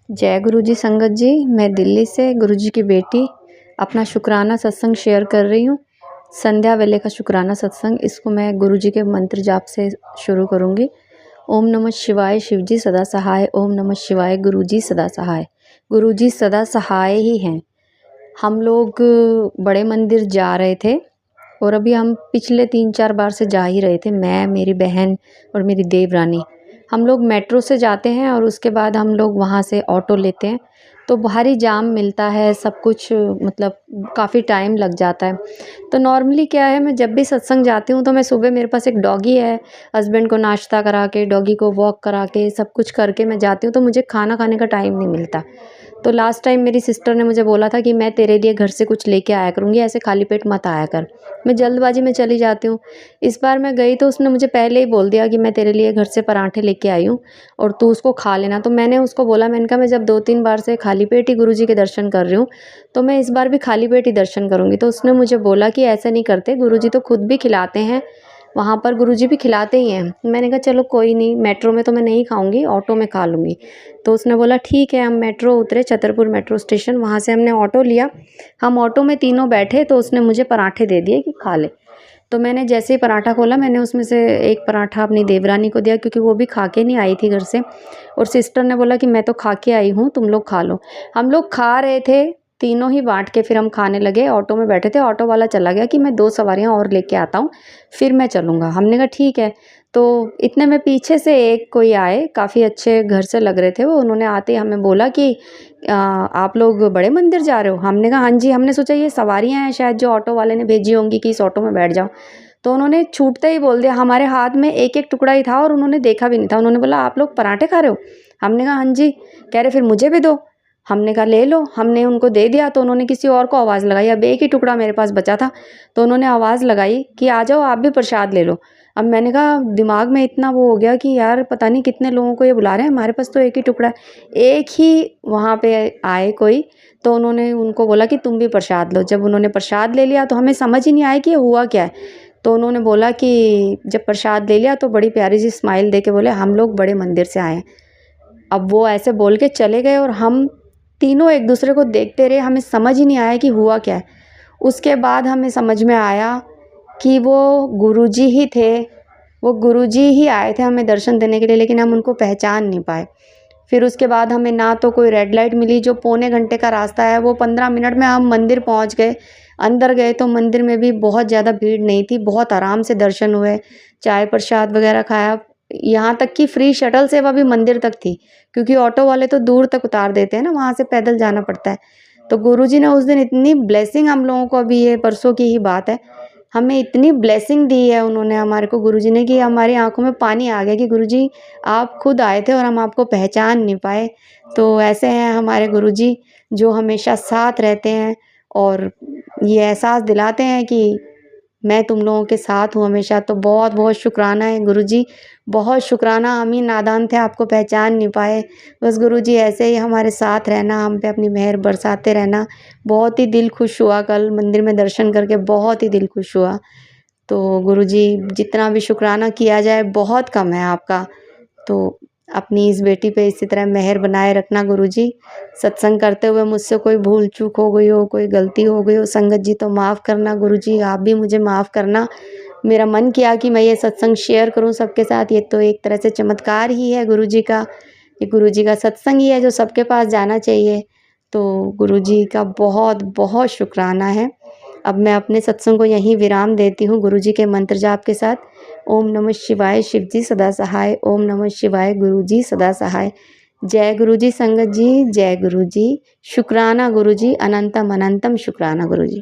जय गुरु जी संगत जी। मैं दिल्ली से गुरु जी की बेटी अपना शुक्राना सत्संग शेयर कर रही हूँ। संध्या वेले का शुक्राना सत्संग, इसको मैं गुरु जी के मंत्र जाप से शुरू करूँगी। ओम नमः शिवाय, शिव जी सदा सहाय। ओम नमः शिवाय, गुरु जी सदा सहाय। गुरु जी सदा सहाय ही हैं। हम लोग बड़े मंदिर जा रहे थे और अभी हम पिछले 3-4 बार से जा ही रहे थे, मैं, मेरी बहन और मेरी देवरानी। हम लोग मेट्रो से जाते हैं और उसके बाद हम लोग वहाँ से ऑटो लेते हैं, तो भारी जाम मिलता है, सब कुछ मतलब काफ़ी टाइम लग जाता है। तो नॉर्मली क्या है, मैं जब भी सत्संग जाती हूँ तो मैं सुबह, मेरे पास एक डॉगी है, हस्बैंड को नाश्ता करा के, डॉगी को वॉक करा के, सब कुछ करके मैं जाती हूँ, तो मुझे खाना खाने का टाइम नहीं मिलता। तो लास्ट टाइम मेरी सिस्टर ने मुझे बोला था कि मैं तेरे लिए घर से कुछ लेके आया करूँगी, ऐसे खाली पेट मत आया कर। मैं जल्दबाजी में चली जाती हूँ। इस बार मैं गई तो उसने मुझे पहले ही बोल दिया कि मैं तेरे लिए घर से पराठे लेके आई हूँ और तू उसको खा लेना। तो मैंने उसको बोला, मैंने कहा मैं जब 2-3 बार से खाली पेट ही गुरुजी के दर्शन कर रही हूँ, तो मैं इस बार भी खाली पेट ही दर्शन करूँगी। तो उसने मुझे बोला कि ऐसा नहीं करते, गुरुजी तो खुद भी खिलाते हैं, वहाँ पर गुरुजी भी खिलाते ही हैं। मैंने कहा चलो कोई नहीं, मेट्रो में तो मैं नहीं खाऊंगी, ऑटो में खा लूँगी। तो उसने बोला ठीक है। हम मेट्रो उतरे, छतरपुर मेट्रो स्टेशन, वहाँ से हमने ऑटो लिया। हम ऑटो में तीनों बैठे तो उसने मुझे पराठे दे दिए कि खा ले। तो मैंने जैसे ही पराठा खोला, मैंने उसमें से एक पराठा अपनी देवरानी को दिया, क्योंकि वो भी खा के नहीं आई थी घर से। और सिस्टर ने बोला कि मैं तो खा के आई हूँ, तुम लोग खा लो। हम लोग खा रहे थे तीनों ही बांट के, फिर हम खाने लगे। ऑटो में बैठे थे, ऑटो वाला चला गया कि मैं 2 सवारियाँ और लेके आता हूँ, फिर मैं चलूँगा। हमने कहा ठीक है। तो इतने में पीछे से एक कोई आए, काफ़ी अच्छे घर से लग रहे थे वो। उन्होंने आते ही हमें बोला कि आप लोग बड़े मंदिर जा रहे हो? हमने कहा हाँ जी। हमने सोचा ये सवारियाँ हैं शायद जो ऑटो वाले ने भेजी होंगी कि इस ऑटो में बैठ जाओ। तो उन्होंने छूटते ही बोल दिया, हमारे हाथ में एक-एक टुकड़ा ही था और उन्होंने देखा भी नहीं था। उन्होंने बोला आप लोग पराठे खा रहे हो? हमने कहा हाँ जी। कह रहे फिर मुझे भी दो। हमने कहा ले लो। हमने उनको दे दिया तो उन्होंने किसी और को आवाज़ लगाई। अब एक ही टुकड़ा मेरे पास बचा था, तो उन्होंने आवाज़ लगाई कि आ जाओ आप भी प्रसाद ले लो। अब मैंने कहा, दिमाग में इतना वो हो गया कि यार पता नहीं कितने लोगों को ये बुला रहे हैं, हमारे पास तो एक ही टुकड़ा है। एक ही वहाँ पे आए कोई, तो उन्होंने उनको बोला कि तुम भी प्रसाद लो। जब उन्होंने प्रसाद ले लिया तो हमें समझ ही नहीं आया कि ये हुआ क्या है। तो उन्होंने बोला कि जब प्रसाद ले लिया तो बड़ी प्यारी सी स्माइल दे के बोले हम लोग बड़े मंदिर से आए हैं। अब वो ऐसे बोल के चले गए और हम तीनों एक दूसरे को देखते रहे, हमें समझ ही नहीं आया कि हुआ क्या है। उसके बाद हमें समझ में आया कि वो गुरुजी ही थे, वो गुरुजी ही आए थे हमें दर्शन देने के लिए, लेकिन हम उनको पहचान नहीं पाए। फिर उसके बाद हमें ना तो कोई रेड लाइट मिली, जो पौने घंटे का रास्ता है वो 15 मिनट में हम मंदिर पहुंच गए। अंदर गए तो मंदिर में भी बहुत ज़्यादा भीड़ नहीं थी, बहुत आराम से दर्शन हुए, चाय प्रसाद वगैरह खाया। यहाँ तक कि फ्री शटल सेवा भी मंदिर तक थी, क्योंकि ऑटो वाले तो दूर तक उतार देते हैं ना, वहाँ से पैदल जाना पड़ता है। तो गुरुजी ने उस दिन इतनी ब्लेसिंग हम लोगों को, अभी ये परसों की ही बात है, हमें इतनी ब्लेसिंग दी है उन्होंने हमारे को, गुरुजी ने, कि हमारी आंखों में पानी आ गया कि गुरुजी आप खुद आए थे और हम आपको पहचान नहीं पाए। तो ऐसे हैं हमारे गुरुजी, जो हमेशा साथ रहते हैं और ये एहसास दिलाते हैं कि मैं तुम लोगों के साथ हूँ हमेशा। तो बहुत बहुत शुक्राना है गुरुजी, बहुत शुक्राना। हम ही नादान थे, आपको पहचान नहीं पाए। बस गुरुजी ऐसे ही हमारे साथ रहना, हम पे अपनी मेहर बरसाते रहना। बहुत ही दिल खुश हुआ कल मंदिर में दर्शन करके, बहुत ही दिल खुश हुआ। तो गुरुजी जितना भी शुक्राना किया जाए बहुत कम है आपका। तो अपनी इस बेटी पे इसी तरह मेहर बनाए रखना गुरुजी। सत्संग करते हुए मुझसे कोई भूल चूक हो गई हो, कोई गलती हो गई हो संगत जी, तो माफ़ करना गुरुजी, आप भी मुझे माफ़ करना। मेरा मन किया कि मैं ये सत्संग शेयर करूं सबके साथ। ये तो एक तरह से चमत्कार ही है गुरुजी का, ये गुरुजी का सत्संग ही है जो सबके पास जाना चाहिए। तो गुरुजी का बहुत बहुत शुक्राना है। अब मैं अपने सत्संग को यहीं विराम देती हूँ गुरुजी के मंत्र जाप के साथ। ओम नमः शिवाय, शिव जी सदा सहाय। ओम नमः शिवाय, गुरु जी सदा सहाय। जय गुरु जी संगत जी, जय गुरु जी। शुक्राना गुरु जी, अनंतम अनंतम शुक्राना गुरु जी।